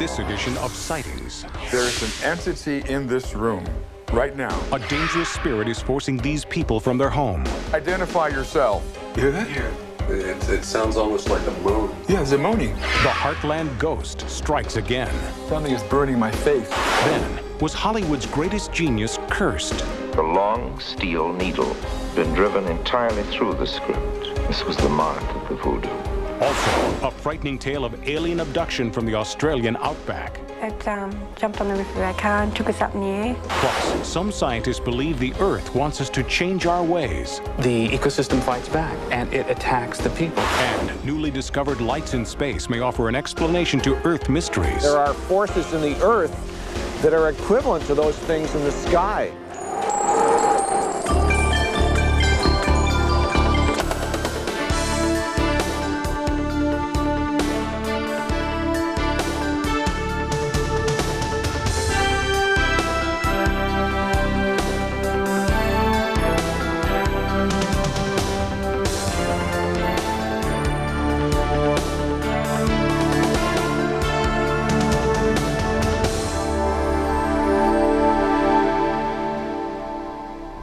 this edition of Sightings. There's an entity in this room right now. A dangerous spirit is forcing these people from their home. Identify yourself. You hear that? Yeah. It sounds almost like a moan. Yeah, it's a moaning. The Heartland ghost strikes again. Something is burning my face. Then, was Hollywood's greatest genius cursed? The long steel needle been driven entirely through the script. This was the mark of the voodoo. Also, a frightening tale of alien abduction from the Australian outback. Plus, some scientists believe the Earth wants us to change our ways. The ecosystem fights back, and it attacks the people. And newly discovered lights in space may offer an explanation to Earth mysteries. There are forces in the Earth that are equivalent to those things in the sky.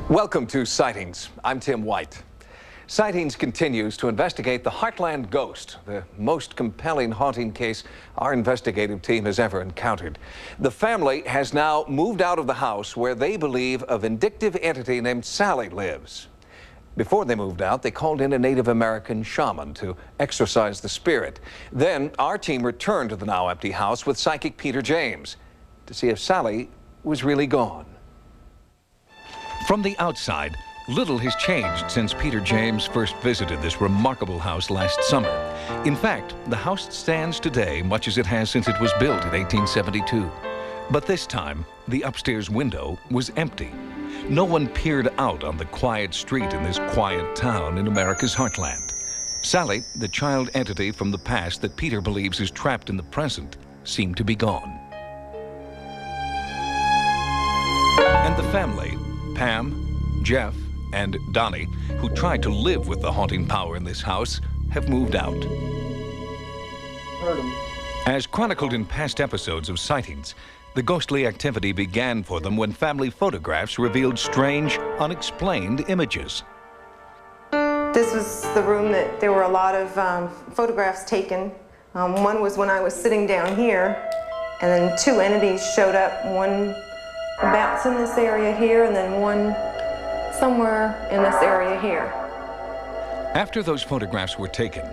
Welcome to Sightings. I'm Tim White. Sightings continues to investigate the Heartland ghost, the most compelling haunting case our investigative team has ever encountered. The family has now moved out of the house where they believe a vindictive entity named Sally lives. Before they moved out, they called in a Native American shaman to exorcise the spirit. Then our team returned to the now empty house with psychic Peter James to see if Sally was really gone. From the outside, little has changed since Peter James first visited this remarkable house last summer. In fact, the house stands today much as it has since it was built in 1872. But this time, the upstairs window was empty. No one peered out on the quiet street in this quiet town in America's heartland. Sally, the child entity from the past that Peter believes is trapped in the present, seemed to be gone. And the family, Pam, Jeff, and Donnie, who tried to live with the haunting power in this house, have moved out. As chronicled in past episodes of Sightings, the ghostly activity began for them when family photographs revealed strange, unexplained images. This was the room that there were a lot of photographs taken. One was when I was sitting down here, and then two entities showed up, one about in this area here, and then one somewhere in this area here. After those photographs were taken,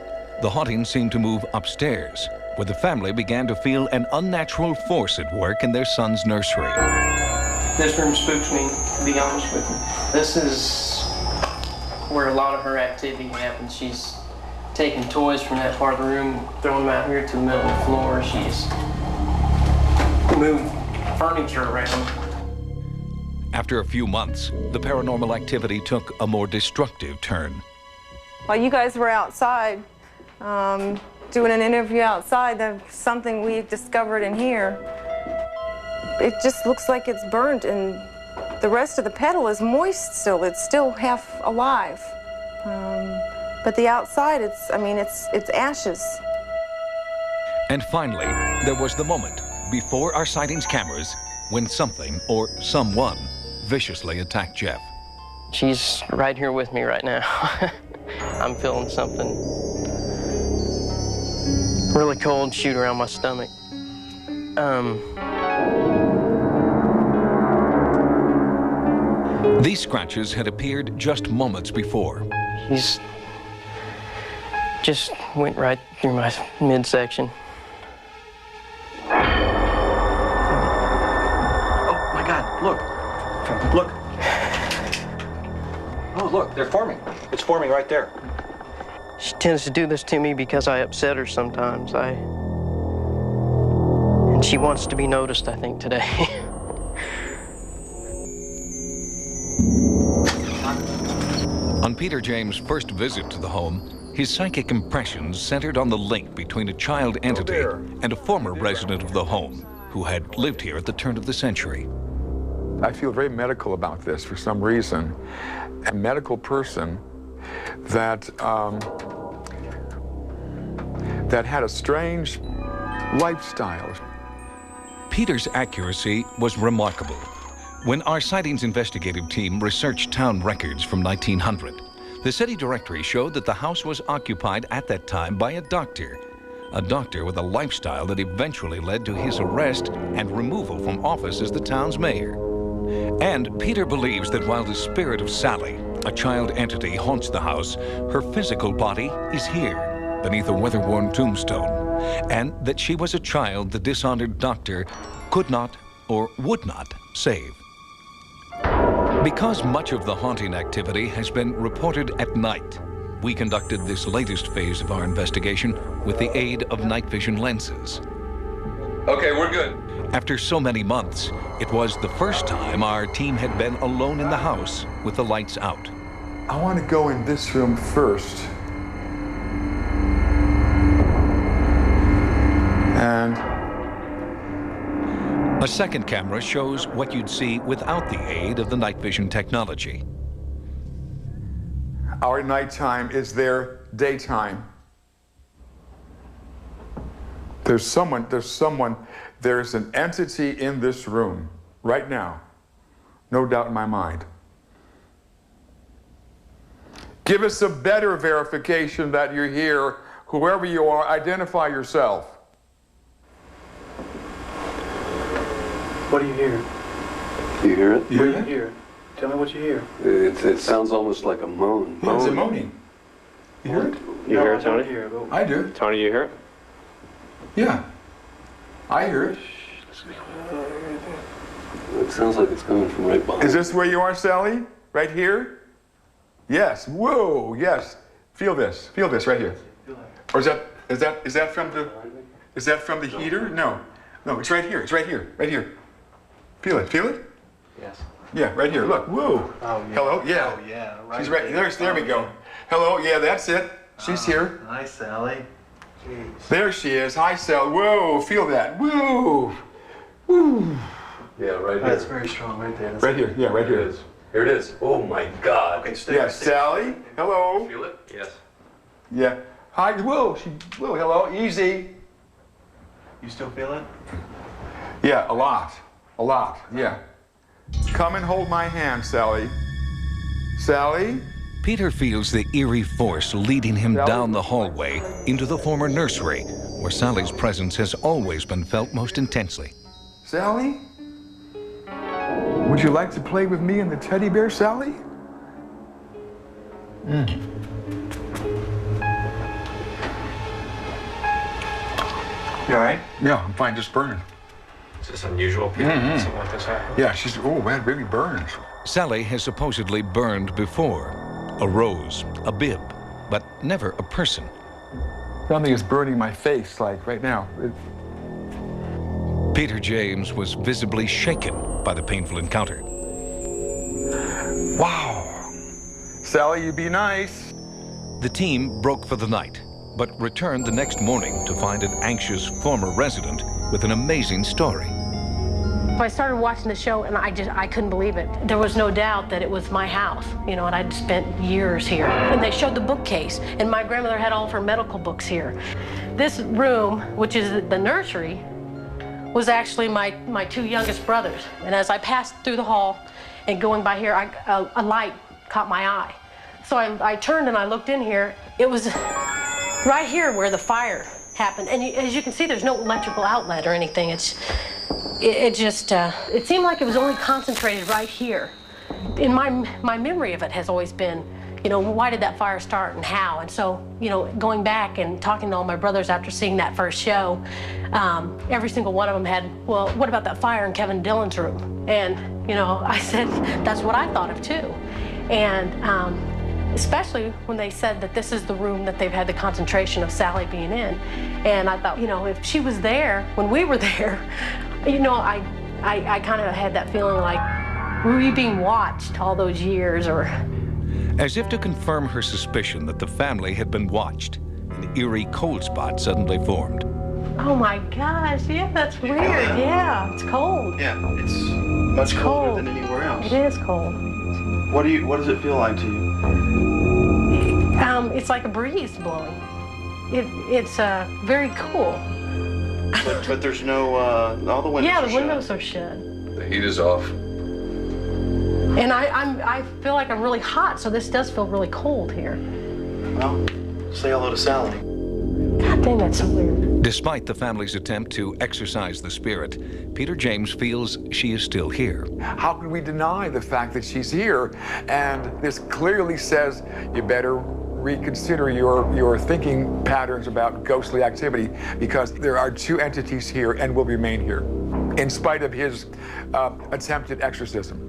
the haunting seemed to move upstairs, where the family began to feel an unnatural force at work in their son's nursery. This room spooks me, to be honest with you. This is where a lot of her activity happens. She's taking toys from that part of the room, throwing them out here to the middle of the floor. She's moved furniture around. After a few months, the paranormal activity took a more destructive turn. While you guys were outside, doing an interview outside, there's something we discovered in here. It just looks like it's burnt, and the rest of the petal is moist still. It's still half alive. But the outside, it's ashes. And finally, there was the moment before our Sightings cameras when something or someone viciously attacked Jeff. She's right here with me right now. I'm feeling something really cold shoot around my stomach. These scratches had appeared just moments before. He's just went right through my midsection. Oh my God, look. Look. Oh, look, they're forming. It's forming right there. She tends to do this to me because I upset her sometimes. And she wants to be noticed, I think, today. On Peter James' first visit to the home, his psychic impressions centered on the link between a child entity and a former resident of the home who had lived here at the turn of the century. I feel very medical about this for some reason. A medical person that that had a strange lifestyle. Peter's accuracy was remarkable. When our sightings investigative team researched town records from 1900, the city directory showed that the house was occupied at that time by a doctor with a lifestyle that eventually led to his arrest and removal from office as the town's mayor. And Peter believes that while the spirit of Sally, a child entity, haunts the house, her physical body is here, beneath a weather-worn tombstone, and that she was a child the dishonored doctor could not or would not save. Because much of the haunting activity has been reported at night, we conducted this latest phase of our investigation with the aid of night vision lenses. Okay, we're good. After so many months, it was the first time our team had been alone in the house with the lights out. I want to go in this room first. And a second camera shows what you'd see without the aid of the night vision technology. our nighttime is their daytime. There's an entity in this room right now, no doubt in my mind. Give us a better verification that you're here. Whoever you are, identify yourself. What do you hear? You hear it? What do you hear? Tell me what you hear. It sounds almost like a moan. Yeah, it's a moaning. You hear it? You hear it, Tony? I do. Tony, you hear it? Yeah. I hear it. It sounds like it's coming from right behind. Is this where you are, Sally? Right here? Yes. Whoa, yes. Feel this right here. Or is that from the heater? No. No, it's right here. It's right here. Right here. Feel it. Feel it? Yes. Yeah, right here. Look. Whoa. Oh, yeah. Hello? Yeah. Oh, yeah. Right. She's right there we go. Hello? Yeah, that's it. She's here. Hi, Sally. Jeez. There she is. Hi, Sally. Whoa, feel that. Whoa. Woo. Yeah, right here. That's very strong right there. Right here. Yeah, right here. Here it is. Here it is. Oh my God. Okay, stay. Yes, Sally. Hello. Feel it? Yes. Yeah. Hi. Whoa. Whoa. Hello. Easy. You still feel it? Yeah, a lot. A lot. Yeah. Come and hold my hand, Sally. Sally? Peter feels the eerie force leading him down the hallway into the former nursery, where Sally's presence has always been felt most intensely. Sally? Would you like to play with me and the teddy bear, Sally? You all right? Yeah, I'm fine, just burning. Is this unusual, Peter? Something like this happen? Yeah, that really burns. Sally has supposedly burned before. A rose, a bib, but never a person. Something is burning my face, like right now. Peter James was visibly shaken by the painful encounter. Wow. Sally, you be nice. The team broke for the night, but returned the next morning to find an anxious former resident with an amazing story. I started watching the show and I couldn't believe it. There was no doubt that it was my house, you know, and I'd spent years here. And they showed the bookcase, and my grandmother had all of her medical books here. This room, which is the nursery, was actually my two youngest brothers. And as I passed through the hall and going by here, a light caught my eye. So I turned and I looked in here. It was right here where the fire happened. And as you can see, there's no electrical outlet or anything. It seemed like it was only concentrated right here. In my memory of it has always been, you know, why did that fire start and how? And so, you know, going back and talking to all my brothers after seeing that first show, every single one of them had, well, what about that fire in Kevin Dillon's room? And, you know, I said, that's what I thought of too. And especially when they said that this is the room that they've had the concentration of Sally being in. And I thought, you know, if she was there when we were there, you know, I kind of had that feeling like, were we being watched all those years, or? As if to confirm her suspicion that the family had been watched, an eerie cold spot suddenly formed. Oh my gosh, yeah, that's weird. Yeah, it's cold. Yeah, it's much colder than anywhere else. It is cold. What does it feel like to you? It's like a breeze blowing. It's very cool. But there's no, all the windows Yeah, are the windows are shut. The heat is off. And I feel like I'm really hot, so this does feel really cold here. Well, say hello to Sally. God dang, that's so weird. Despite the family's attempt to exorcise the spirit, Peter James feels she is still here. How could we deny the fact that she's here? And this clearly says you better reconsider your thinking patterns about ghostly activity, because there are two entities here and will remain here, in spite of his attempted exorcism.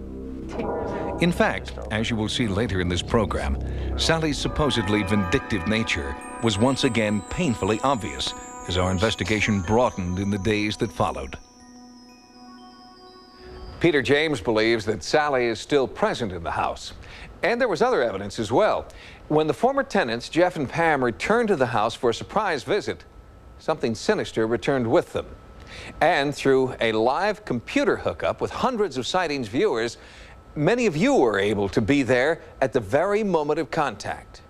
In fact, as you will see later in this program, Sally's supposedly vindictive nature was once again painfully obvious as our investigation broadened in the days that followed. Peter James believes that Sally is still present in the house. And there was other evidence as well. When the former tenants, Jeff and Pam, returned to the house for a surprise visit, something sinister returned with them. And through a live computer hookup with hundreds of Sightings viewers, many of you were able to be there at the very moment of contact.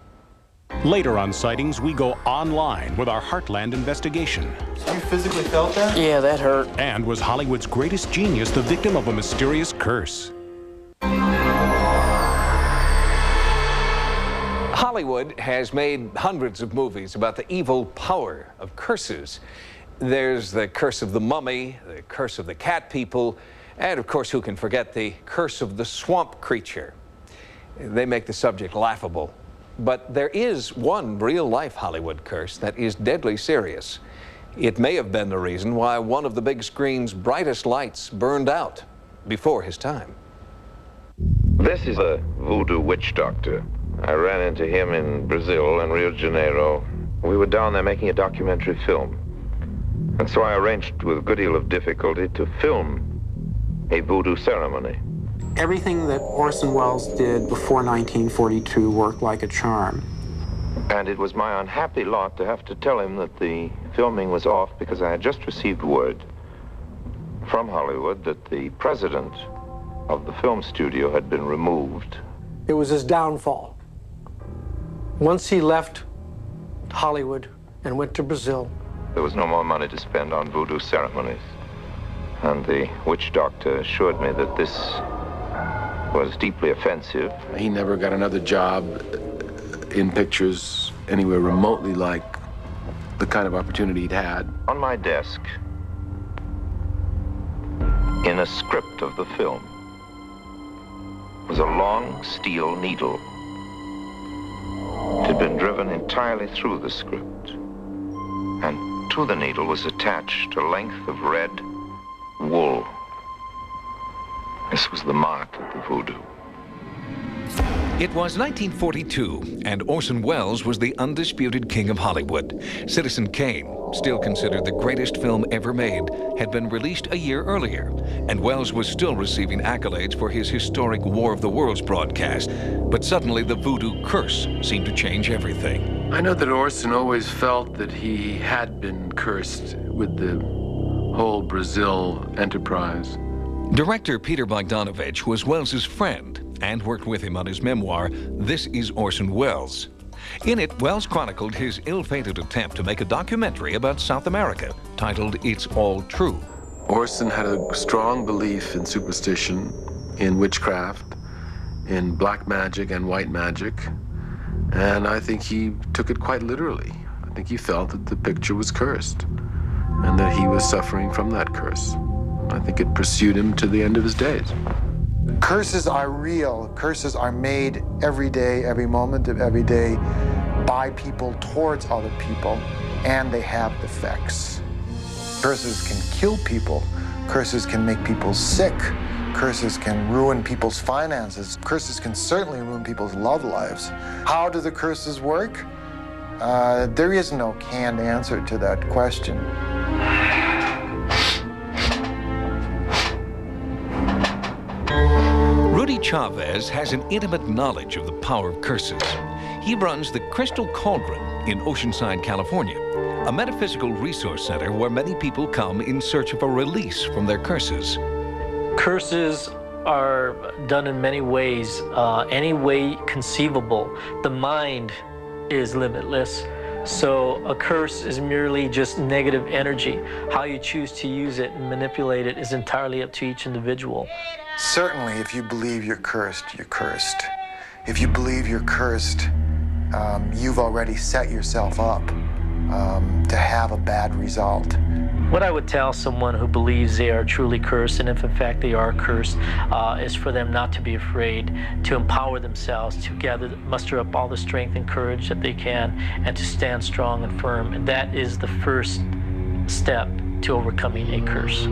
Later on Sightings, we go online with our Heartland investigation. So you physically felt that? Yeah, that hurt. And was Hollywood's greatest genius the victim of a mysterious curse? Hollywood has made hundreds of movies about the evil power of curses. There's the curse of the mummy, the curse of the cat people, and of course, who can forget the curse of the swamp creature? They make the subject laughable. But there is one real-life Hollywood curse that is deadly serious. It may have been the reason why one of the big screen's brightest lights burned out before his time. This is a voodoo witch doctor. I ran into him in Brazil and Rio de Janeiro. We were down there making a documentary film. And so I arranged with a good deal of difficulty to film a voodoo ceremony. Everything that Orson Welles did before 1942 worked like a charm. And it was my unhappy lot to have to tell him that the filming was off because I had just received word from Hollywood that the president of the film studio had been removed. It was his downfall. Once he left Hollywood and went to Brazil, there was no more money to spend on voodoo ceremonies. And the witch doctor assured me that this was deeply offensive. He never got another job in pictures anywhere remotely like the kind of opportunity he'd had. On my desk, in a script of the film, was a long steel needle. It had been driven entirely through the script, and to the needle was attached a length of red wool. This was the mark of the voodoo. It was 1942, and Orson Welles was the undisputed king of Hollywood. Citizen Kane, still considered the greatest film ever made, had been released a year earlier, and Welles was still receiving accolades for his historic War of the Worlds broadcast. But suddenly the voodoo curse seemed to change everything. I know that Orson always felt that he had been cursed with the whole Brazil enterprise. Director Peter Bogdanovich was Welles's friend and worked with him on his memoir, This is Orson Welles. In it, Welles chronicled his ill-fated attempt to make a documentary about South America titled It's All True. Orson had a strong belief in superstition, in witchcraft, in black magic and white magic, and I think he took it quite literally. I think he felt that the picture was cursed and that he was suffering from that curse. I think it pursued him to the end of his days. Curses are real. Curses are made every day, every moment of every day by people towards other people, and they have effects. Curses can kill people. Curses can make people sick. Curses can ruin people's finances. Curses can certainly ruin people's love lives. How do the curses work? There is no canned answer to that question. Rudy Chavez has an intimate knowledge of the power of curses. He runs the Crystal Cauldron in Oceanside, California, a metaphysical resource center where many people come in search of a release from their curses. Curses are done in many ways, any way conceivable. The mind is limitless. So a curse is merely just negative energy. How you choose to use it and manipulate it is entirely up to each individual. Certainly, if you believe you're cursed, you're cursed. If you believe you're cursed, you've already set yourself up to have a bad result. What I would tell someone who believes they are truly cursed, and if in fact they are cursed, is for them not to be afraid, to empower themselves, to muster up all the strength and courage that they can, and to stand strong and firm. And that is the first step to overcoming a curse.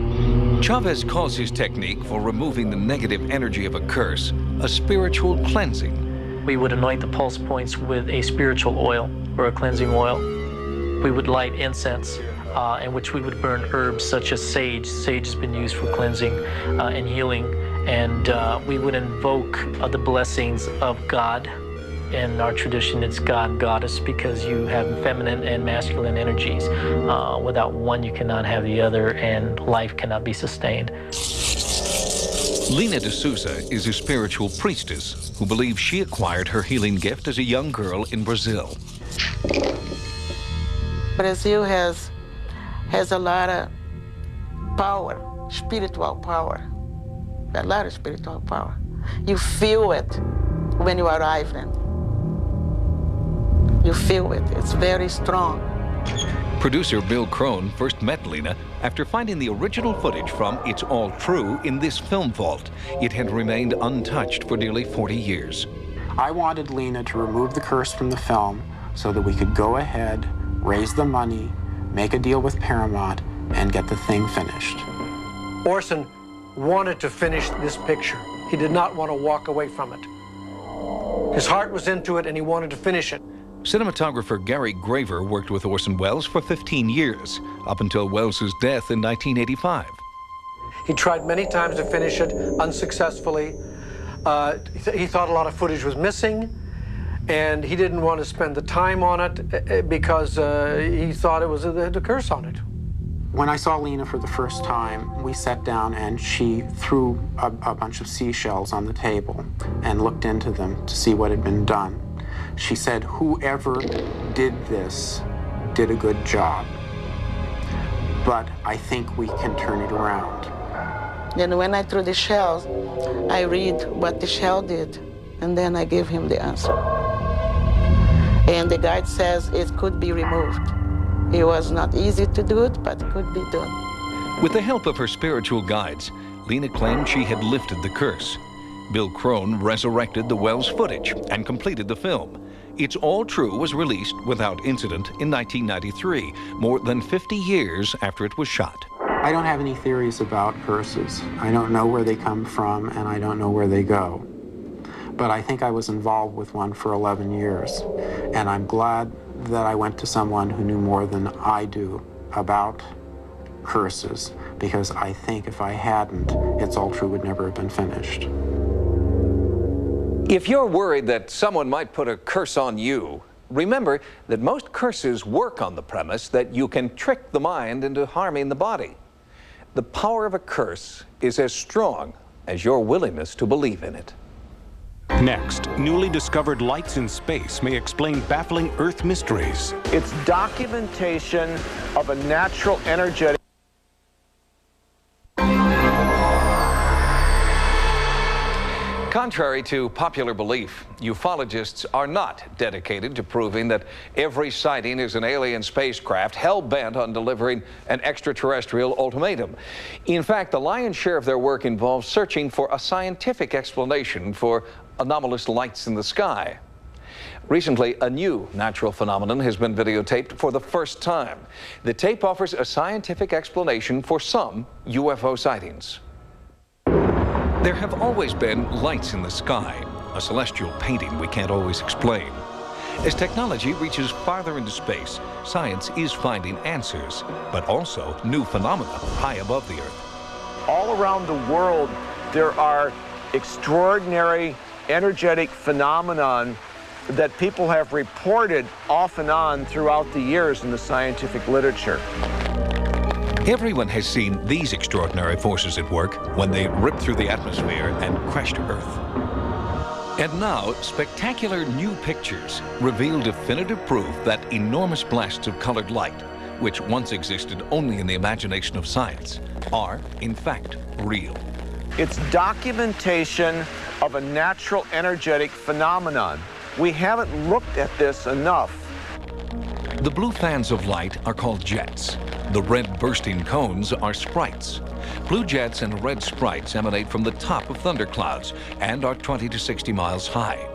Chavez calls his technique for removing the negative energy of a curse a spiritual cleansing. We would anoint the pulse points with a spiritual oil or a cleansing oil. We would light incense, in which we would burn herbs such as sage. Sage has been used for cleansing and healing. And we would invoke the blessings of God. In our tradition, it's God and Goddess, because you have feminine and masculine energies. Without one, you cannot have the other, and life cannot be sustained. Lina D'Souza is a spiritual priestess who believes she acquired her healing gift as a young girl in Brazil. Brazil has a lot of power, spiritual power, a lot of spiritual power. You feel it when you arrive in. You feel it, it's very strong. Producer Bill Crone first met Lina after finding the original footage from It's All True in this film vault. It had remained untouched for nearly 40 years. I wanted Lina to remove the curse from the film so that we could go ahead, raise the money, make a deal with Paramount, and get the thing finished. Orson wanted to finish this picture. He did not want to walk away from it. His heart was into it, and he wanted to finish it. Cinematographer Gary Graver worked with Orson Welles for 15 years, up until Welles's death in 1985. He tried many times to finish it, unsuccessfully. He thought a lot of footage was missing, and he didn't want to spend the time on it because he thought it was a curse on it. When I saw Lina for the first time, we sat down and she threw a bunch of seashells on the table and looked into them to see what had been done. She said, whoever did this did a good job, but I think we can turn it around. And when I threw the shells, I read what the shell did, and then I give him the answer. And the guide says it could be removed. It was not easy to do it, but it could be done. With the help of her spiritual guides, Lina claimed she had lifted the curse. Bill Crone resurrected the Welles footage and completed the film. It's All True was released without incident in 1993, more than 50 years after it was shot. I don't have any theories about curses. I don't know where they come from, and I don't know where they go. But I think I was involved with one for 11 years, and I'm glad that I went to someone who knew more than I do about curses, because I think if I hadn't, It's All True would never have been finished. If you're worried that someone might put a curse on you, remember that most curses work on the premise that you can trick the mind into harming the body. The power of a curse is as strong as your willingness to believe in it. Next, newly discovered lights in space may explain baffling Earth mysteries. It's documentation of a natural energetic. Contrary to popular belief, ufologists are not dedicated to proving that every sighting is an alien spacecraft hell-bent on delivering an extraterrestrial ultimatum. In fact, the lion's share of their work involves searching for a scientific explanation for anomalous lights in the sky. Recently, a new natural phenomenon has been videotaped for the first time. The tape offers a scientific explanation for some UFO sightings. There have always been lights in the sky, a celestial painting we can't always explain. As technology reaches farther into space, science is finding answers, but also new phenomena high above the Earth. All around the world, there are extraordinary energetic phenomenon that people have reported off and on throughout the years in the scientific literature. Everyone has seen these extraordinary forces at work when they rip through the atmosphere and crash to Earth. And now, spectacular new pictures reveal definitive proof that enormous blasts of colored light, which once existed only in the imagination of science, are, in fact, real. It's documentation of a natural energetic phenomenon. We haven't looked at this enough. The blue fans of light are called jets. The red bursting cones are sprites. Blue jets and red sprites emanate from the top of thunderclouds and are 20 to 60 miles high.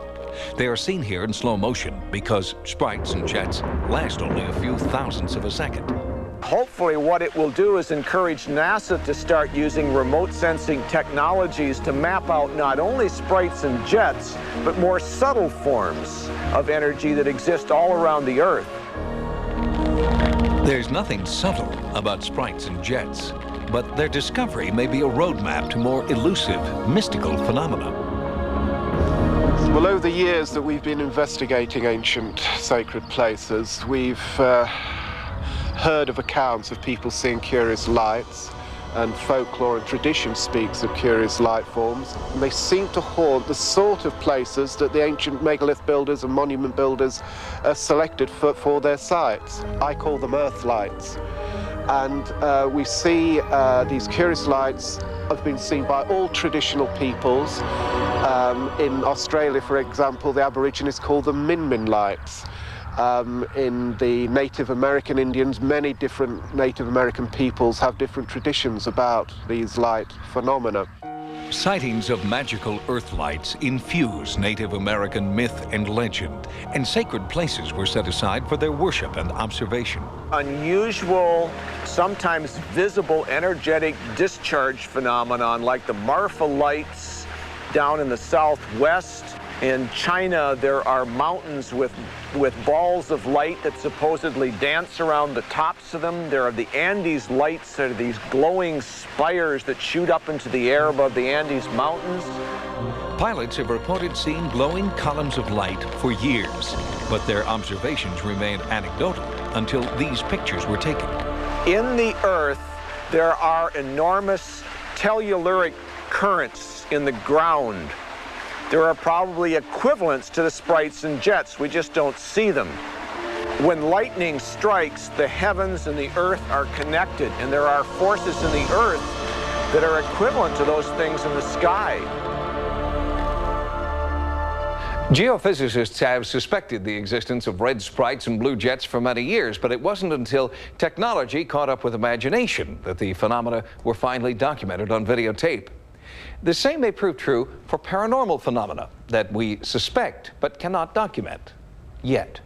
They are seen here in slow motion because sprites and jets last only a few thousandths of a second. Hopefully what it will do is encourage NASA to start using remote sensing technologies to map out not only sprites and jets, but more subtle forms of energy that exist all around the Earth. There's nothing subtle about sprites and jets, but their discovery may be a roadmap to more elusive, mystical phenomena. Well, over the years that we've been investigating ancient sacred places, we've heard of accounts of people seeing curious lights, and folklore and tradition speaks of curious light forms. And they seem to haunt the sort of places that the ancient megalith builders and monument builders selected for their sites. I call them earth lights. And we see these curious lights have been seen by all traditional peoples. In Australia, for example, the Aborigines call them Min-Min lights. In the Native American Indians, many different Native American peoples have different traditions about these light phenomena. Sightings of magical earth lights infuse Native American myth and legend, and sacred places were set aside for their worship and observation. Unusual, sometimes visible energetic discharge phenomenon like the Marfa lights down in the southwest. In China, there are mountains with balls of light that supposedly dance around the tops of them. There are the Andes lights that are these glowing spires that shoot up into the air above the Andes mountains. Pilots have reported seeing glowing columns of light for years, but their observations remained anecdotal until these pictures were taken. In the Earth, there are enormous telluric currents in the ground. There are probably equivalents to the sprites and jets. We just don't see them. When lightning strikes, the heavens and the earth are connected, and there are forces in the earth that are equivalent to those things in the sky. Geophysicists have suspected the existence of red sprites and blue jets for many years, but it wasn't until technology caught up with imagination that the phenomena were finally documented on videotape. The same may prove true for paranormal phenomena that we suspect but cannot document yet.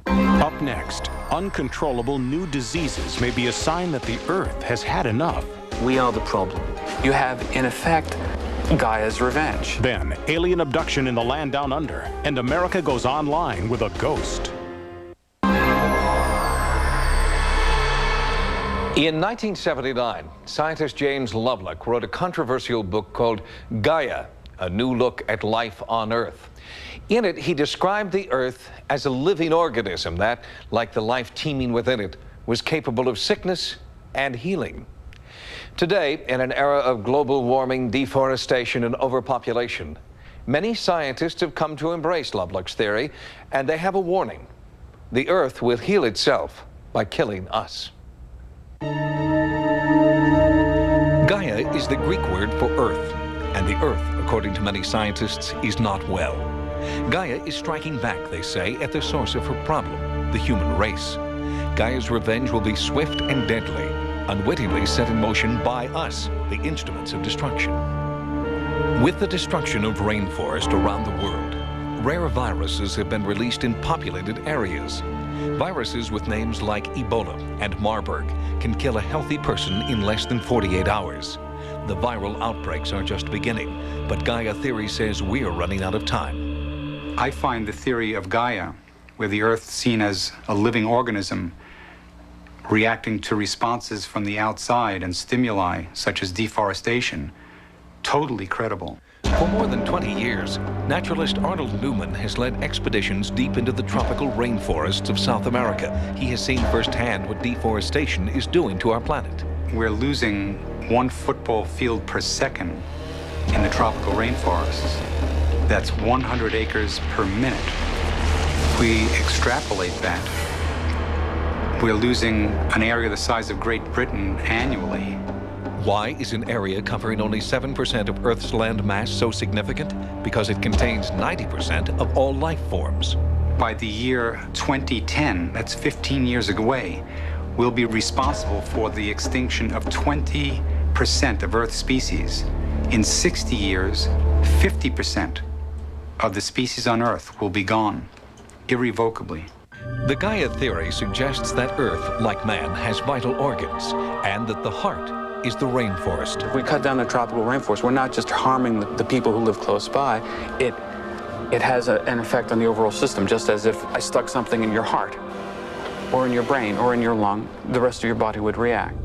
Up next, uncontrollable new diseases may be a sign that the Earth has had enough. We are the problem. You have, in effect, Gaia's revenge. Then, alien abduction in the land down under, and America goes online with a ghost. In 1979, scientist James Lovelock wrote a controversial book called Gaia, A New Look at Life on Earth. In it, he described the Earth as a living organism that, like the life teeming within it, was capable of sickness and healing. Today, in an era of global warming, deforestation, and overpopulation, many scientists have come to embrace Lovelock's theory, and they have a warning. The Earth will heal itself by killing us. Gaia is the Greek word for earth, and the Earth, according to many scientists, is not well. Gaia is striking back, they say, at the source of her problem, the human race. Gaia's revenge will be swift and deadly, unwittingly set in motion by us, the instruments of destruction. With the destruction of rainforest around the world, rare viruses have been released in populated areas. Viruses with names like Ebola and Marburg can kill a healthy person in less than 48 hours. The viral outbreaks are just beginning, but Gaia theory says we're running out of time. I find the theory of Gaia, where the Earth is seen as a living organism, reacting to responses from the outside and stimuli, such as deforestation, totally credible. For more than 20 years, naturalist Arnold Newman has led expeditions deep into the tropical rainforests of South America. He has seen firsthand what deforestation is doing to our planet. We're losing 1 football field per second in the tropical rainforests. that's 100 acres per minute. We extrapolate that, we're losing an area the size of Great Britain annually. Why is an area covering only 7% of Earth's land mass so significant? Because it contains 90% of all life forms. By the year 2010, that's 15 years away, we'll be responsible for the extinction of 20% of Earth's species. In 60 years, 50% of the species on Earth will be gone, irrevocably. The Gaia theory suggests that Earth, like man, has vital organs, and that the heart is the rainforest. If we cut down the tropical rainforest, we're not just harming the people who live close by. It has an effect on the overall system, just as if I stuck something in your heart, or in your brain, or in your lung, the rest of your body would react.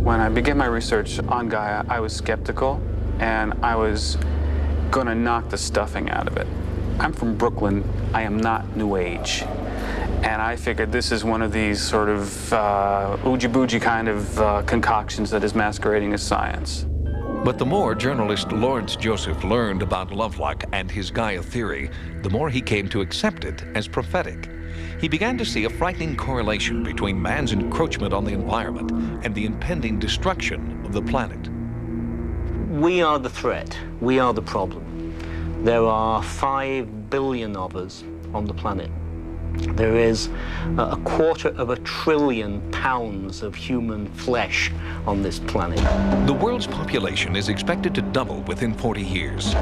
When I began my research on Gaia, I was skeptical, and I was going to knock the stuffing out of it. I'm from Brooklyn. I am not New Age. And I figured this is one of these sort of oogie-boogie kind of concoctions that is masquerading as science. But the more journalist Lawrence Joseph learned about Lovelock and his Gaia theory, the more he came to accept it as prophetic. He began to see a frightening correlation between man's encroachment on the environment and the impending destruction of the planet. We are the threat. We are the problem. There are 5 billion of us on the planet. There is a 250 billion pounds of human flesh on this planet. The world's population is expected to double within 40 years.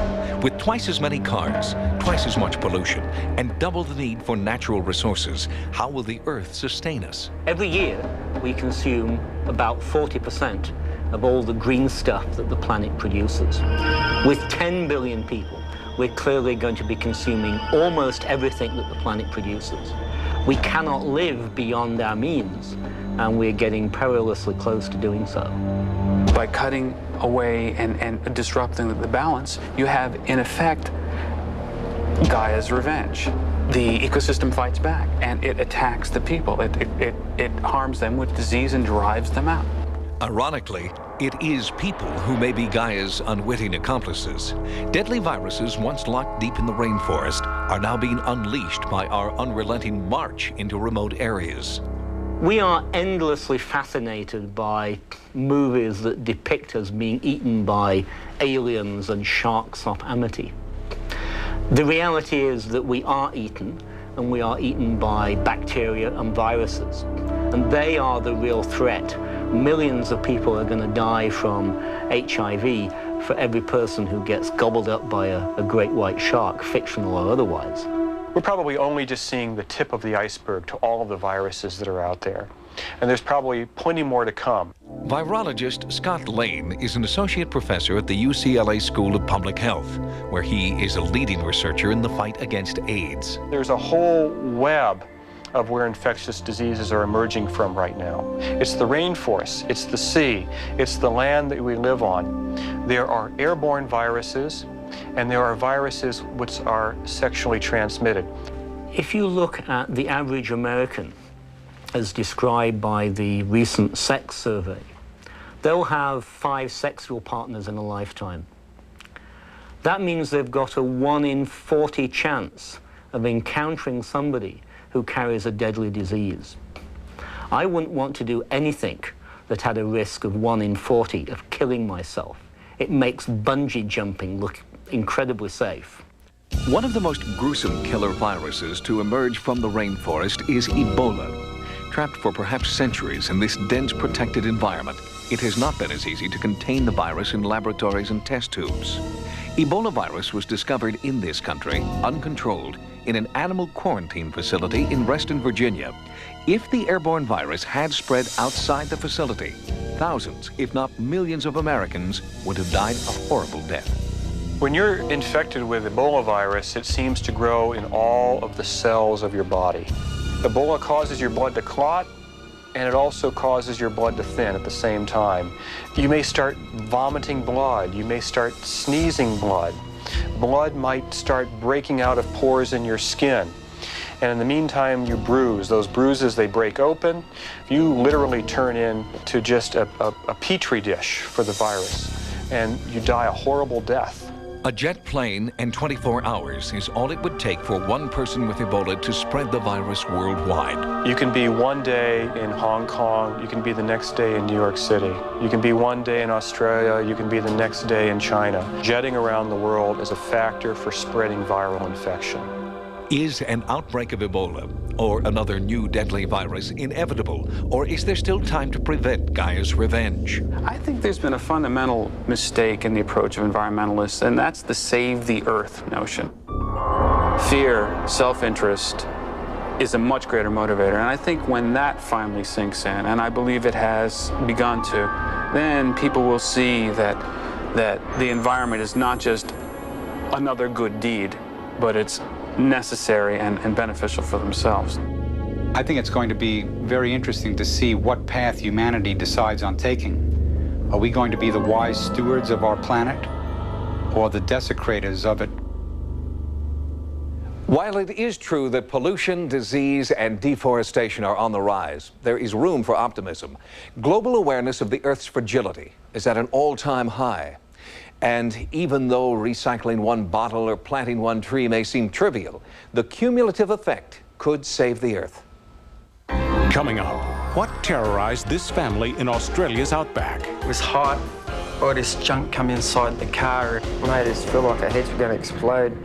With twice as many cars, twice as much pollution, and double the need for natural resources, how will the Earth sustain us? Every year, we consume about 40% of all the green stuff that the planet produces. With 10 billion people, we're clearly going to be consuming almost everything that the planet produces. We cannot live beyond our means, and we're getting perilously close to doing so. By cutting away and disrupting the balance, you have, in effect, Gaia's revenge. The ecosystem fights back, and it attacks the people. It harms them with disease and drives them out. Ironically, it is people who may be Gaia's unwitting accomplices. Deadly viruses once locked deep in the rainforest are now being unleashed by our unrelenting march into remote areas. We are endlessly fascinated by movies that depict us being eaten by aliens and sharks off Amity. The reality is that we are eaten, and we are eaten by bacteria and viruses. And they are the real threat. Millions of people are going to die from HIV for every person who gets gobbled up by a great white shark, fictional or otherwise. We're probably only just seeing the tip of the iceberg to all of the viruses that are out there. And there's probably plenty more to come. Virologist Scott Lane is an associate professor at the UCLA School of Public Health, where he is a leading researcher in the fight against AIDS. There's a whole web of where infectious diseases are emerging from right now. It's the rainforest, it's the sea, it's the land that we live on. There are airborne viruses, and there are viruses which are sexually transmitted. If you look at the average American, as described by the recent sex survey, they'll have 5 sexual partners in a lifetime. That means they've got a 1 in 40 chance of encountering somebody who carries a deadly disease. I wouldn't want to do anything that had a risk of 1 in 40 of killing myself. It makes bungee jumping look incredibly safe. One of the most gruesome killer viruses to emerge from the rainforest is Ebola. Trapped for perhaps centuries in this dense protected environment, it has not been as easy to contain the virus in laboratories and test tubes. Ebola virus was discovered in this country, uncontrolled, in an animal quarantine facility in Reston, Virginia. If the airborne virus had spread outside the facility, thousands, if not millions of Americans would have died a horrible death. When you're infected with Ebola virus, it seems to grow in all of the cells of your body. Ebola causes your blood to clot, and it also causes your blood to thin at the same time. You may start vomiting blood. You may start sneezing blood. Blood might start breaking out of pores in your skin. And in the meantime, you bruise. Those bruises, they break open. You literally turn into just a petri dish for the virus, and you die a horrible death. A jet plane and 24 hours is all it would take for one person with Ebola to spread the virus worldwide. You can be one day in Hong Kong, you can be the next day in New York City. You can be one day in Australia, you can be the next day in China. Jetting around the world is a factor for spreading viral infection. Is an outbreak of Ebola or another new deadly virus inevitable, or is there still time to prevent Gaia's revenge? I think there's been a fundamental mistake in the approach of environmentalists, and that's the save the earth notion. Fear, self-interest is a much greater motivator, and I think when that finally sinks in, and I believe it has begun to, then people will see that the environment is not just another good deed, but it's necessary and beneficial for themselves. I think it's going to be very interesting to see what path humanity decides on taking. Are we going to be the wise stewards of our planet or the desecrators of it? While it is true that pollution, disease, and deforestation are on the rise, there is room for optimism. Global awareness of the Earth's fragility is at an all-time high. And even though recycling one bottle or planting one tree may seem trivial, the cumulative effect could save the Earth. Coming up, what terrorized this family in Australia's outback? It was hot. All this junk come inside the car. It made us feel like our heads were going to explode.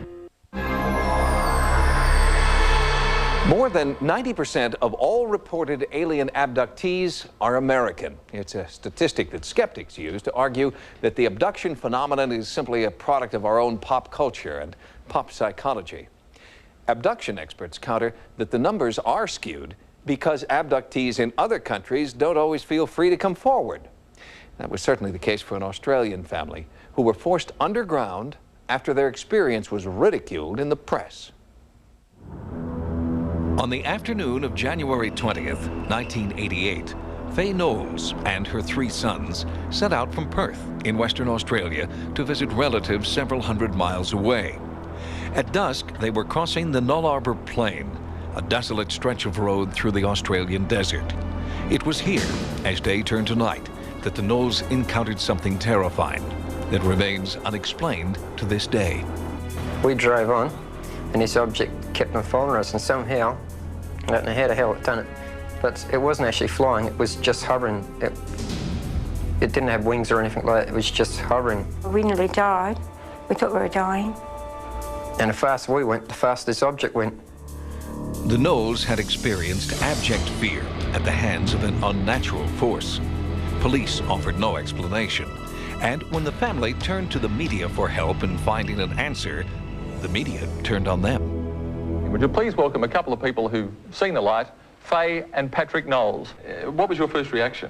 More than 90% of all reported alien abductees are American. It's a statistic that skeptics use to argue that the abduction phenomenon is simply a product of our own pop culture and pop psychology. Abduction experts counter that the numbers are skewed because abductees in other countries don't always feel free to come forward. That was certainly the case for an Australian family who were forced underground after their experience was ridiculed in the press. On the afternoon of January 20th, 1988, Faye Knowles and her 3 sons set out from Perth in Western Australia to visit relatives several hundred miles away. At dusk, they were crossing the Nullarbor Plain, a desolate stretch of road through the Australian desert. It was here, as day turned to night, that the Knowles encountered something terrifying that remains unexplained to this day. We drove on, and this object kept on following us, and somehow, I don't know how the hell it done it, but it wasn't actually flying, it was just hovering. It didn't have wings or anything like that, it was just hovering. We nearly died. We thought we were dying. And the faster we went, the faster this object went. The Knowles had experienced abject fear at the hands of an unnatural force. Police offered no explanation, and when the family turned to the media for help in finding an answer, the media turned on them. Would you please welcome a couple of people who've seen the light, Faye and Patrick Knowles. What was your first reaction?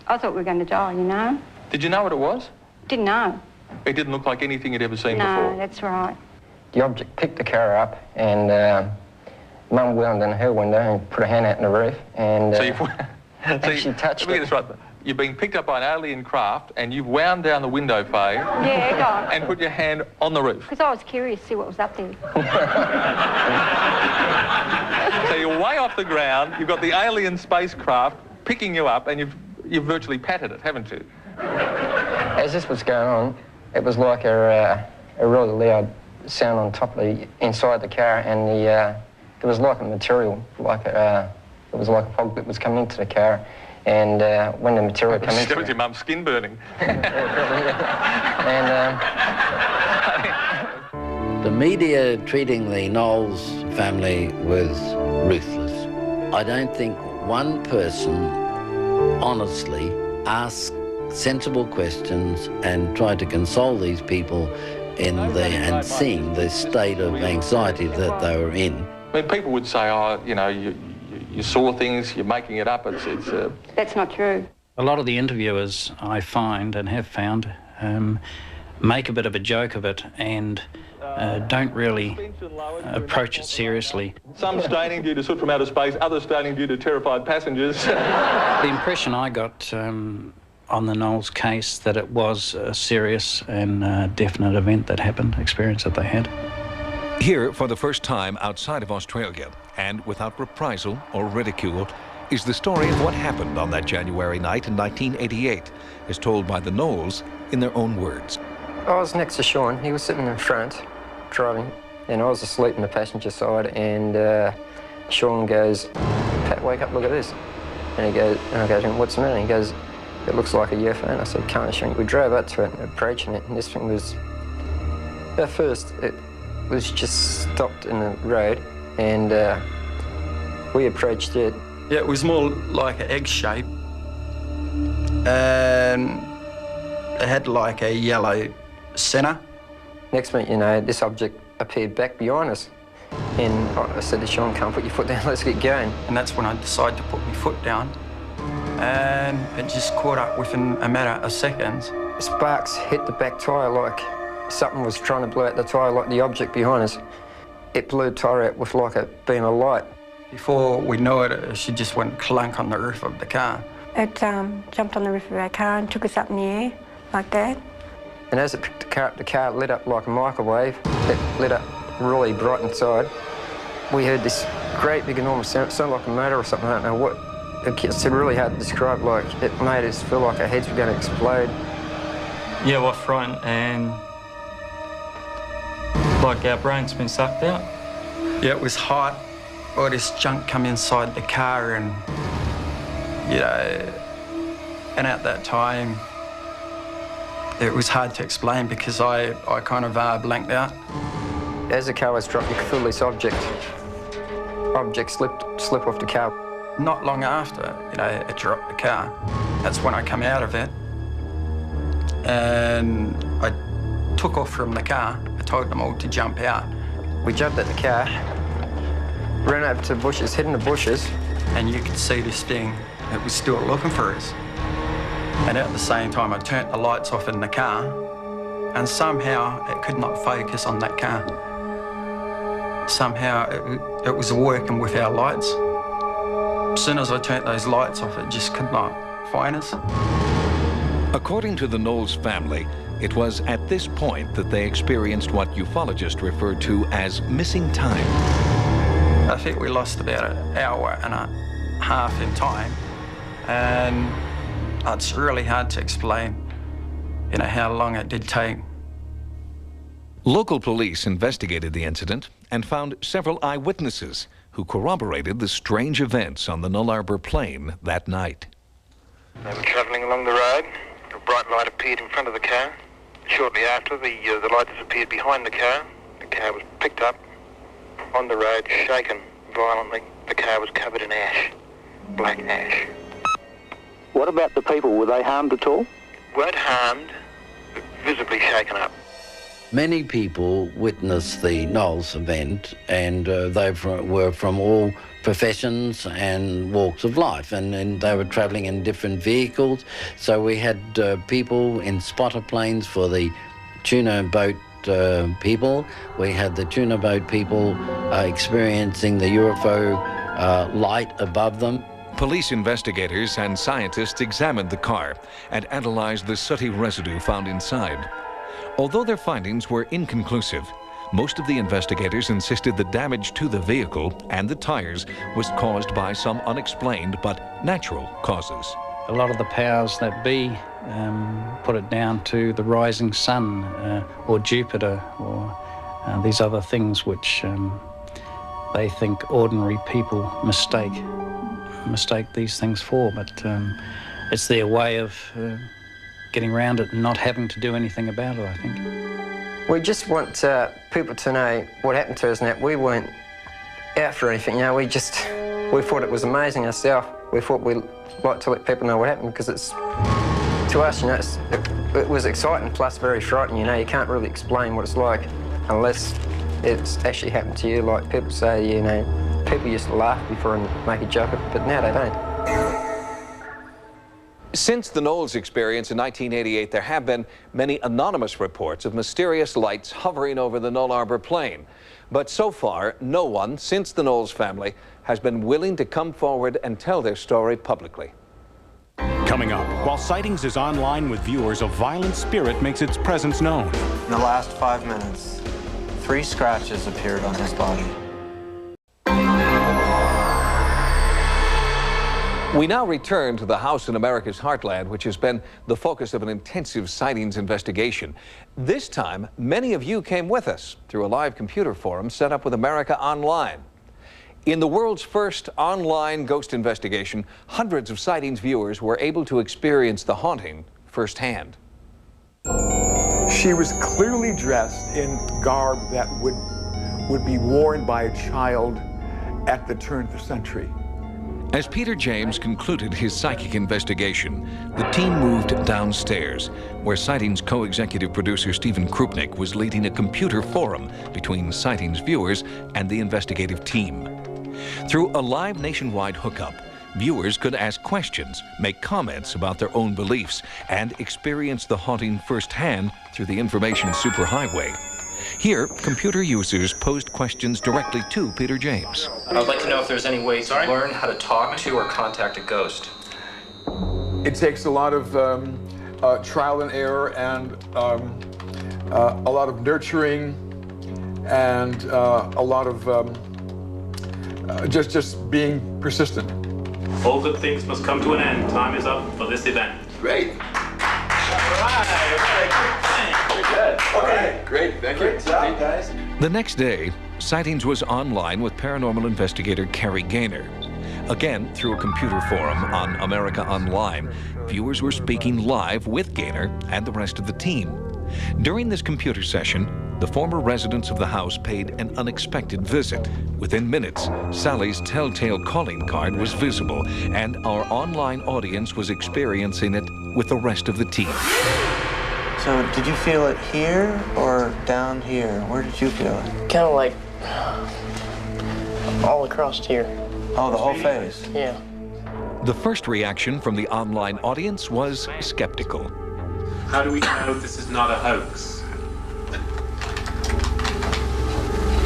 I thought we were going to die, you know. Did you know what it was? Didn't know. It didn't look like anything you'd ever seen before? No, that's right. The object picked the car up, and Mum wound in her window and put her hand out in the roof, and she touched it. Let me get this right. You've been picked up by an alien craft, and you've wound down the window, Faye. Yeah, go on. And put your hand on the roof. Because I was curious to see what was up there. So you're way off the ground, you've got the alien spacecraft picking you up, and you've virtually patted it, haven't you? As this was going on, it was like a really loud sound on top of the inside the car, and it was like a material, it was like a fog that was coming into the car. And when the material came into it was your mum's skin burning. The media treating the Knowles family was ruthless. I don't think one person honestly asked sensible questions and tried to console these people and seeing the state of anxiety that they were in. I mean, people would say, oh, you know, you saw things, you're making it up, That's not true. A lot of the interviewers, I find and have found, make a bit of a joke of it and don't really approach it seriously. Some staining due to soot from outer space, others staining due to terrified passengers. The impression I got on the Knowles case that it was a serious and definite event that happened, experience that they had. Here, for the first time outside of Australia, and without reprisal or ridicule, is the story of what happened on that January night in 1988, as told by the Knowles in their own words. I was next to Sean. He was sitting in front, driving, and I was asleep in the passenger side, and Sean goes, "Pat, wake up, look at this." And he goes, and I go to him, "What's the matter?" He goes, "It looks like a UFO." And I said, "Can't shrink." We drove up to it, approaching it, and this thing was, at first, it was just stopped in the road, and we approached it. Yeah, it was more like an egg shape, and it had like a yellow centre. Next minute, you know, this object appeared back behind us. And I said to Sean, "Come, put your foot down, let's get going." And that's when I decided to put my foot down. And it just caught up within a matter of seconds. Sparks hit the back tyre like something was trying to blow out the tyre, like the object behind us. It blew the tyre out with like a beam of light. Before we knew it, she just went clunk on the roof of the car. It jumped on the roof of our car and took us up in the air, like that. And as it picked the car up, the car lit up like a microwave. It lit up really bright inside. We heard this great big enormous sound. It sounded like a motor or something. I don't know what. It's really hard to describe. Like, it made us feel like our heads were going to explode. Yeah, we're front and like our brain's been sucked out. Yeah, it was hot. All this junk come inside the car, and you know, and at that time it was hard to explain because I kind of blanked out. As the car was dropped, you could feel this object slip off the car. Not long after, you know, it dropped the car. That's when I come out of it, and I took off from the car. I told them all to jump out. We jumped at the car, ran over to the bushes, hid in the bushes, and you could see this thing. It was still looking for us. And at the same time, I turned the lights off in the car, and somehow it could not focus on that car. Somehow it was working with our lights. As soon as I turned those lights off, it just could not find us. According to the Knowles family, it was at this point that they experienced what ufologists referred to as missing time. I think we lost about an hour and a half in time, and it's really hard to explain, you know, how long it did take. Local police investigated the incident and found several eyewitnesses who corroborated the strange events on the Null Arbor Plain that night. They were travelling along the road. A bright light appeared in front of the car. Shortly after, the light disappeared behind the car. The car was picked up on the road, shaken violently. The car was covered in ash, black ash. What about the people? Were they harmed at all? Weren't harmed, but visibly shaken up. Many people witnessed the Knowles event, and they were from all professions and walks of life, and they were travelling in different vehicles. So we had people in spotter planes for the tuna boat people. We had the tuna boat people experiencing the UFO light above them. Police investigators and scientists examined the car and analyzed the sooty residue found inside. Although their findings were inconclusive, most of the investigators insisted the damage to the vehicle and the tires was caused by some unexplained but natural causes. A lot of the powers that be put it down to the rising sun or Jupiter or these other things which they think ordinary people mistake these things for, but it's their way of getting around it and not having to do anything about it, I think. We just want people to know what happened to us and that we weren't out for anything, you know, we thought it was amazing ourselves. We thought we'd like to let people know what happened because it's, to us, you know, it was exciting plus very frightening, you know, you can't really explain what it's like unless it's actually happened to you. Like people say, you know, people used to laugh before and make a joke of it, but now they don't. Since the Knowles experience in 1988, there have been many anonymous reports of mysterious lights hovering over the Null Arbor Plain. But so far, no one since the Knowles family has been willing to come forward and tell their story publicly. Coming up, while Sightings is online with viewers, a violent spirit makes its presence known. In the last 5 minutes, 3 scratches appeared on his body. We now return to the house in America's heartland, which has been the focus of an intensive sightings investigation. This time, many of you came with us through a live computer forum set up with America Online. In the world's first online ghost investigation, hundreds of sightings viewers were able to experience the haunting firsthand. She was clearly dressed in garb that would be worn by a child at the turn of the century. As Peter James concluded his psychic investigation, the team moved downstairs, where Sightings co-executive producer Stephen Krupnik was leading a computer forum between Sightings viewers and the investigative team. Through a live nationwide hookup, viewers could ask questions, make comments about their own beliefs, and experience the haunting firsthand through the information superhighway. Here, computer users posed questions directly to Peter James. I would like to know if there's any way to learn how to talk to or contact a ghost. It takes a lot of trial and error and a lot of nurturing and a lot of just being persistent. All good things must come to an end. Time is up for this event. Great. Okay, great. Thank you. Great job, guys. The next day, Sightings was online with paranormal investigator Carrie Gaynor. Again, through a computer forum on America Online, viewers were speaking live with Gaynor and the rest of the team. During this computer session, the former residents of the house paid an unexpected visit. Within minutes, Sally's telltale calling card was visible, and our online audience was experiencing it with the rest of the team. So, did you feel it here or down here? Where did you feel it? Kind of like all across here. Oh, the whole face? Yeah. The first reaction from the online audience was skeptical. How do we know this is not a hoax?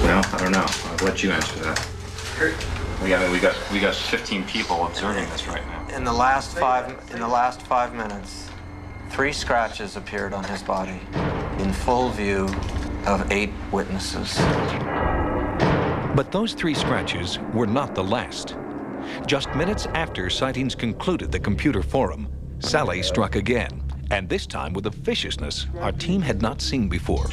Well, I don't know. I'll let you answer that. We got 15 people observing this right now. In the last 5 minutes, 3 scratches appeared on his body in full view of 8 witnesses. But those 3 scratches were not the last. Just minutes after Sightings concluded the computer forum, Sally struck again, and this time with a viciousness our team had not seen before.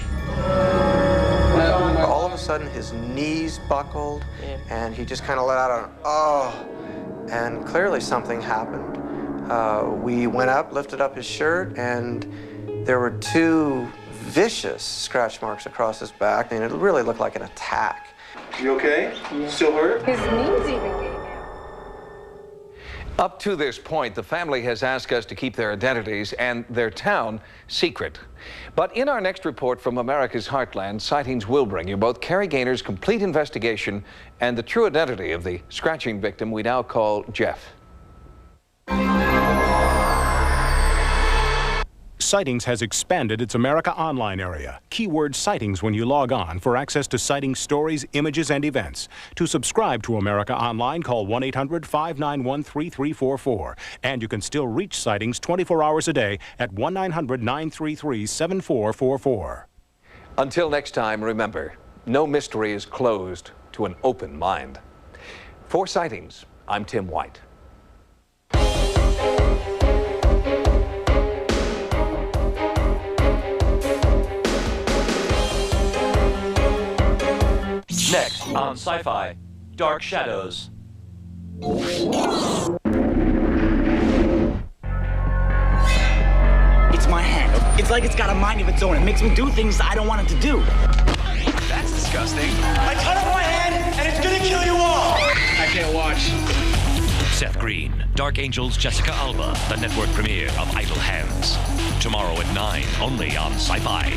All of a sudden, his knees buckled, and he just kind of let out an oh, and clearly something happened. We went up, lifted up his shirt, and there were 2 vicious scratch marks across his back, and it really looked like an attack. You okay? Still hurt? His knees even gave out. Up to this point, the family has asked us to keep their identities and their town secret. But in our next report from America's Heartland, Sightings will bring you both Carrie Gaynor's complete investigation and the true identity of the scratching victim we now call Jeff. Sightings has expanded its America Online area. Keyword Sightings when you log on for access to Sightings stories, images, and events. To subscribe to America Online, call 1-800-591-3344. And you can still reach Sightings 24 hours a day at 1-900-933-7444. Until next time, remember, no mystery is closed to an open mind. For Sightings, I'm Tim White. Next on Sci-Fi, Dark Shadows. It's my hand. It's like it's got a mind of its own. It makes me do things I don't want it to do. That's disgusting. I cut off my hand, and it's gonna kill you all! I can't watch. Seth Green, Dark Angels, Jessica Alba, the network premiere of Idle Hands. Tomorrow at 9, only on Sci-Fi.